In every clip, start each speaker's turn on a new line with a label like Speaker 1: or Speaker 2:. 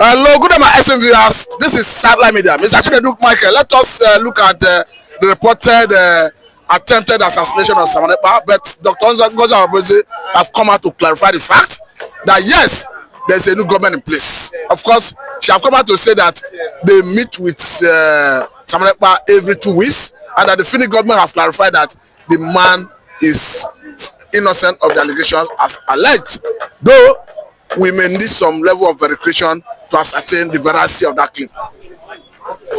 Speaker 1: Hello, good day, my SM viewers. This is Satellite Media. Mr. Chinedu Michael. Let us look at the reported attempted assassination of Ekpa'S. But Dr. Ngozi Orabueze have come out to clarify the fact that yes, there's a new government in place. Of course, she have come out to say that they meet with Ekpa'S every 2 weeks, and that the Finnish government have clarified that the man is innocent of the allegations as alleged. Though we may need some level of verification to ascertain the veracity of that claim.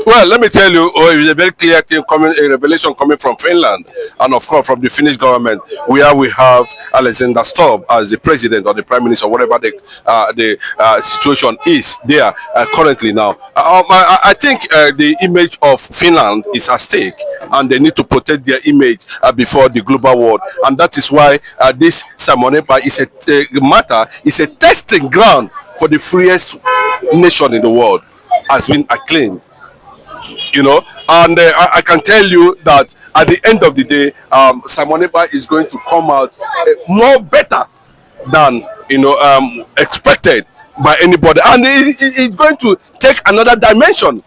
Speaker 2: Well, let me tell you, it's a very clear thing coming, a revelation coming from Finland, and of course from the Finnish government, where we have Alexander Stubb as the president or the prime minister, whatever the situation is there currently now. I think the image of Finland is at stake, and they need to protect their image before the global world, and that is why this Ekpa'S is a matter, is a testing ground for the freest nation in the world, has been acclaimed. You know, and I can tell you that at the end of the day, Ekpa'S is going to come out more better than expected by anybody, and it's going to take another dimension,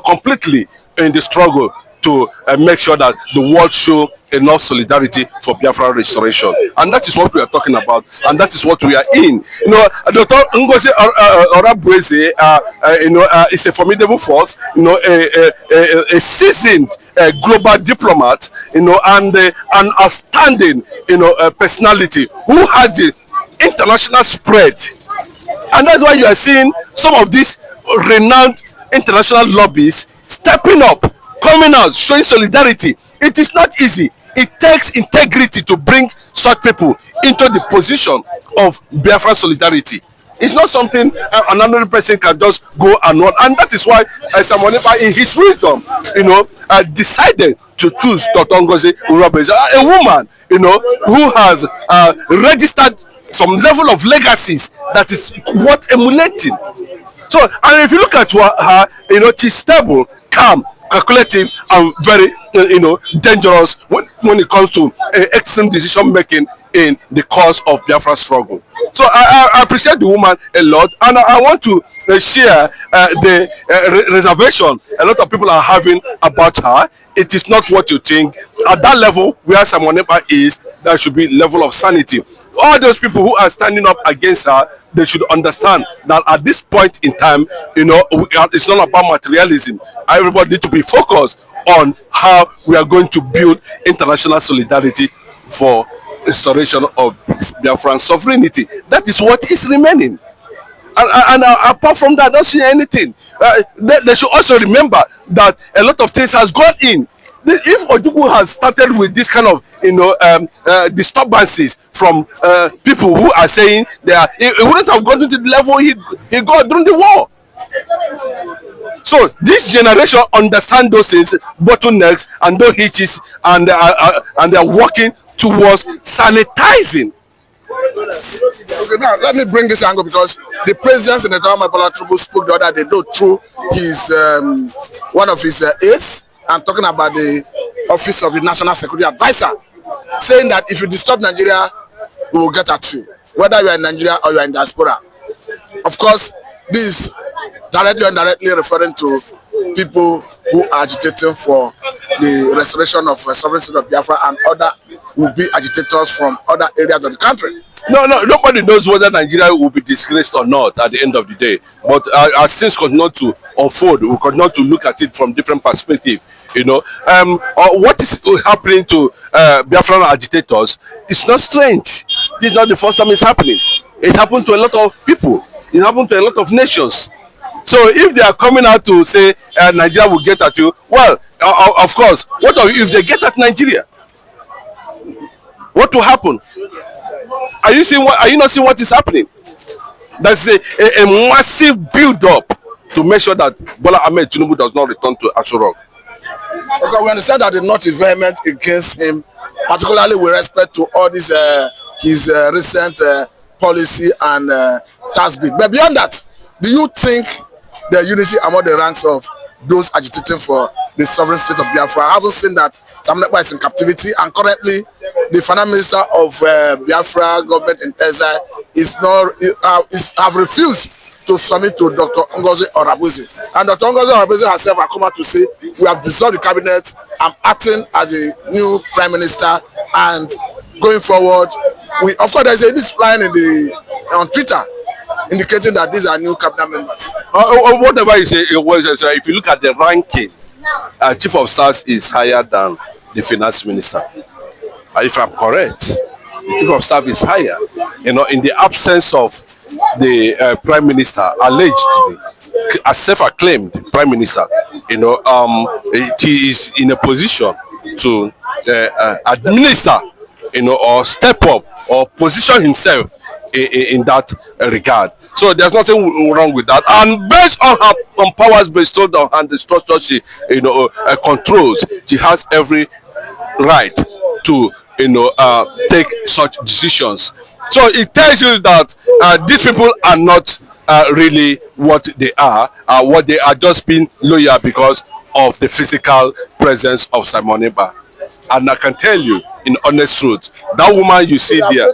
Speaker 2: completely in the struggle to make sure that the world show enough solidarity for Biafran restoration, and that is what we are talking about, and that is what we are in. Dr. Ngozi Orabueze, is a formidable force, a seasoned global diplomat, and an outstanding, personality who has the international spread, and that's why you are seeing some of these renowned international lobbies stepping up, coming out, showing solidarity. It is not easy. It takes integrity to bring such people into the position of Biafran solidarity. It's not something another person can just go and run, and that is why Ekpa'S, in his wisdom, decided to choose Dr. Ngozi Orabueze, a woman, who has registered some level of legacies that is worth emulating. So, and if you look at her, she's stable, calm, calculative, and very dangerous when it comes to extreme decision making in the cause of Biafra struggle. So I appreciate the woman a lot, and I want to share the reservation a lot of people are having about her. It is not what you think. At that level where Ekpa'S is, there should be level of sanity. All those people who are standing up against her, they should understand that at this point in time, it's not about materialism. Everybody needs to be focused on how we are going to build international solidarity for restoration of Biafran sovereignty. That is what is remaining. And apart from that, I don't see anything. They should also remember that a lot of things has gone in. If Ojukwu has started with this kind of disturbances from people who are saying he wouldn't have gotten to the level he got during the war. So this generation understand those things, bottlenecks and those hitches, and they are working towards sanitizing.
Speaker 1: Okay, now let me bring this angle, because the president, Senator Bola Tinubu, spoke the other day through his one of his aides, and talking about the office of the National Security Advisor, saying that if you disturb Nigeria, we will get at you, whether you are in Nigeria or you are in diaspora. Of course, this directly or indirectly referring to people who are agitating for the restoration of sovereignty of Biafra, and other will be agitators from other areas of the country.
Speaker 2: No, nobody knows whether Nigeria will be disgraced or not at the end of the day. But as things continue to unfold, we continue to look at it from different perspectives. What is happening to Biafran agitators is not strange. This is not the first time it's happening. It happened to a lot of people. It happened to a lot of nations. So if they are coming out to say Nigeria will get at you, well, of course, what if they get at Nigeria? What will happen? Are you not seeing what is happening? That's a massive build-up to make sure that Bola Ahmed Tinubu does not return to Aso Rock.
Speaker 1: Okay, we understand that the North is vehement against him, particularly with respect to all this his recent policy and tax bill. But beyond that, do you think the unity among the ranks of those agitating for the sovereign state of Biafra? I haven't seen that Ekpa'S is in captivity, and currently the finance minister of Biafra government in exile have refused to submit to Dr. Ngozi Orabueze. And Dr. Ngozi Orabueze herself has come out to say, we have dissolved the cabinet, I'm acting as a new prime minister, and going forward, of course there's a list flying on Twitter indicating that these are new cabinet members.
Speaker 2: Whatever you say, if you look at the ranking, chief of staff is higher than the finance minister. If I'm correct, the chief of staff is higher. In the absence of the prime minister, allegedly, as self-acclaimed prime minister, he is in a position to administer, or step up or position himself in that regard. So there's nothing wrong with that. And based on her powers bestowed on her and the structure she controls, she has every right to take such decisions. So it tells you that these people are not really what they are. What they are just being loyal because of the physical presence of Simon Ekpa. And I can tell you, in honest truth, that woman you see there,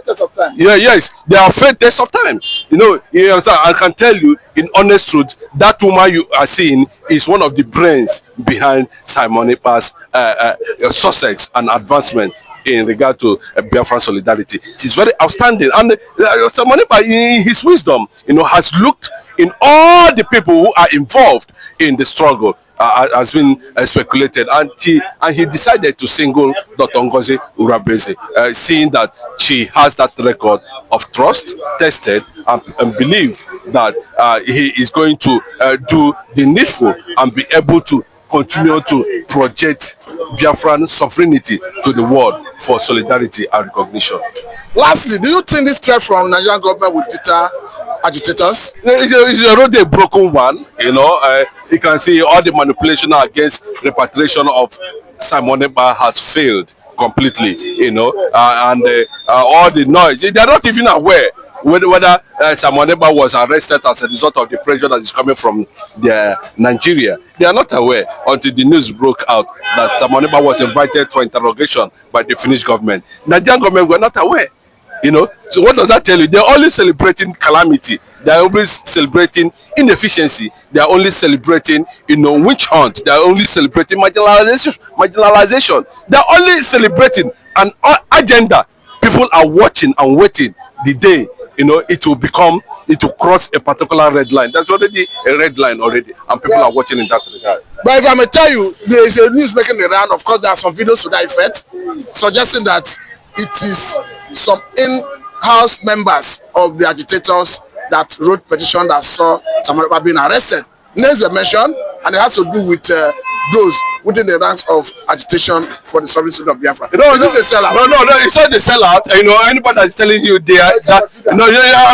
Speaker 2: they are afraid test of time. You understand? I can tell you, in honest truth, that woman you are seeing is one of the brains behind Simon Ekpa's success and advancement in regard to Biafran solidarity. She's very outstanding, and Simon Ekpa, in his wisdom, has looked in all the people who are involved in the struggle. Has been speculated, and he decided to single Dr. Ngozi Orabueze, seeing that she has that record of trust, tested, and believe that he is going to do the needful and be able to continue to project Biafran sovereignty to the world for solidarity and recognition.
Speaker 1: Lastly, do you think this threat from Nigerian government will deter agitators?
Speaker 2: It's already a broken one. You can see all the manipulation against repatriation of Simon Ekpa has failed completely. And all the noise, they're not even aware whether Simon Ekpa was arrested as a result of the pressure that is coming from Nigeria. They are not aware until the news broke out that Simon Ekpa was invited for interrogation by the Finnish government. Nigerian government were not aware. So what does that tell you? They're only celebrating calamity. They're always celebrating inefficiency. They're only celebrating, witch hunt. They're only celebrating marginalization. They're only celebrating an agenda. People are watching and waiting the day, it will cross a particular red line. That's already a red line already, and people are watching in that regard.
Speaker 1: But if I may tell you, there is a news making the round. Of course, there are some videos to that effect, suggesting that it is some in-house members of the agitators that wrote petition that saw Simon Ekpa being arrested. Names were mentioned, and it has to do with those within the ranks of agitation for the sovereignty of Biafra. Is this a sellout?
Speaker 2: No, it's not the sellout. Anybody that's telling you they are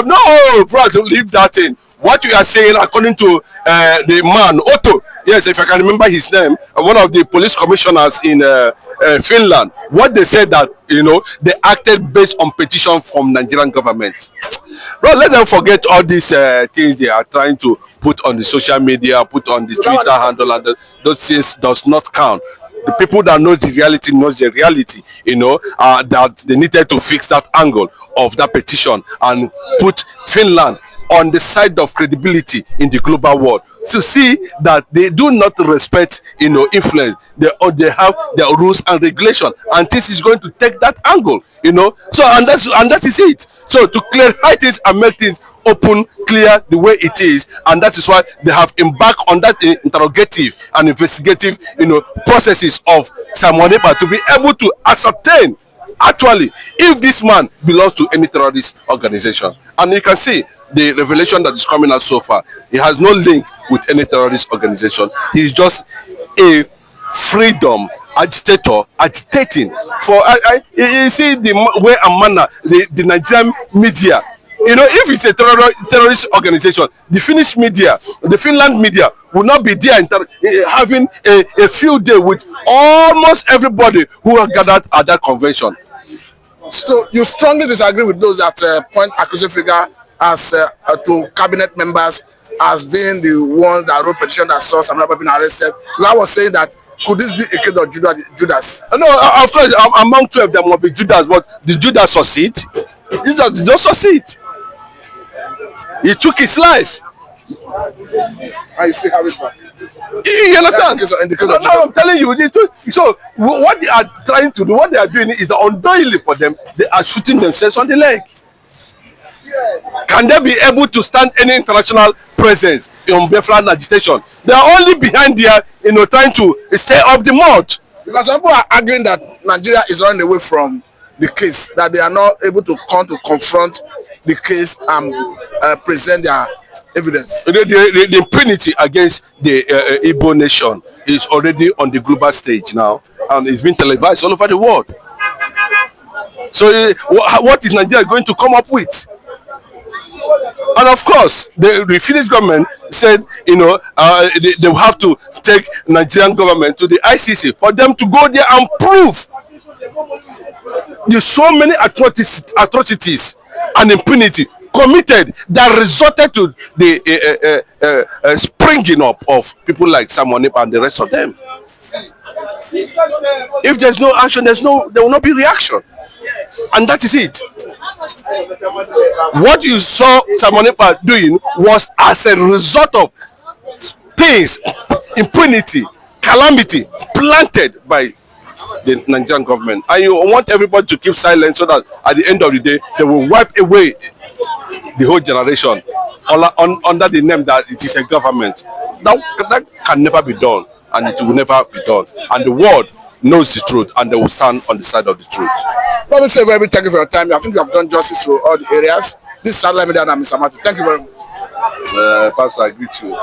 Speaker 2: no, bro, leave that in. What you are saying, according to the man Otto, yes, if I can remember his name, one of the police commissioners in Finland, what they said that they acted based on petition from Nigerian government. Bro, let them forget all these things they are trying to put on the social media, put on the Twitter handle, and those things does not count. The people that knows the reality that they needed to fix that angle of that petition and put Finland on the side of credibility in the global world, to see that they do not respect influence. They have their rules and regulation, and this is going to take that angle, so and that is it. So to clarify things and make things open, clear the way it is, and that is why they have embarked on that interrogative and investigative processes of Simon Ekpa to be able to ascertain actually if this man belongs to any terrorist organization. And you can see the revelation that is coming out so far. He has no link with any terrorist organization. He's just a freedom agitator agitating for you see the way and manner the Nigerian media, if it's a terrorist organization, the Finnish media, the Finland media will not be there having a field day with almost everybody who are gathered at that convention.
Speaker 1: So you strongly disagree with those that point accusation figure as to cabinet members as being the ones that wrote petition that saw Simon Ekpa being arrested? I was saying that could this be a case of Judas?
Speaker 2: No, of course, among 2 of them will be Judas, but did Judas succeed? Judas did not succeed. He took his life.
Speaker 1: I see how it's back.
Speaker 2: You understand?
Speaker 1: In the case
Speaker 2: No,
Speaker 1: of
Speaker 2: now I'm telling you. So what they are trying to do, what they are doing is unknowingly for them. They are shooting themselves on the leg. Can they be able to stand any international presence in Biafran agitation? They are only behind there, trying to stay up the mud.
Speaker 1: Because some people are arguing that Nigeria is running away from the case, that they are not able to come to confront the case and present their evidence.
Speaker 2: The impunity against the Igbo nation is already on the global stage now, and it's been televised all over the world. So what is Nigeria going to come up with? And of course, the Finnish government said, they will have to take Nigerian government to the ICC for them to go there and prove there's so many atrocities and impunity committed that resulted to the springing up of people like Samonip and the rest of them. If there's no action, there will not be reaction. And that is it. What you saw Samonipa doing was as a result of things, impunity, calamity planted by the Nigerian government. And you want everybody to keep silent so that at the end of the day, they will wipe away the whole generation under the name that it is a government. That can never be done, and it will never be done. And the world knows the truth, and they will stand on the side of the truth.
Speaker 1: Let me say very big thank you for your time. I think you have done justice to all the areas. This is Satellite Media and I'm Mr. Matthew. Thank you very much.
Speaker 2: Pastor, I greet you.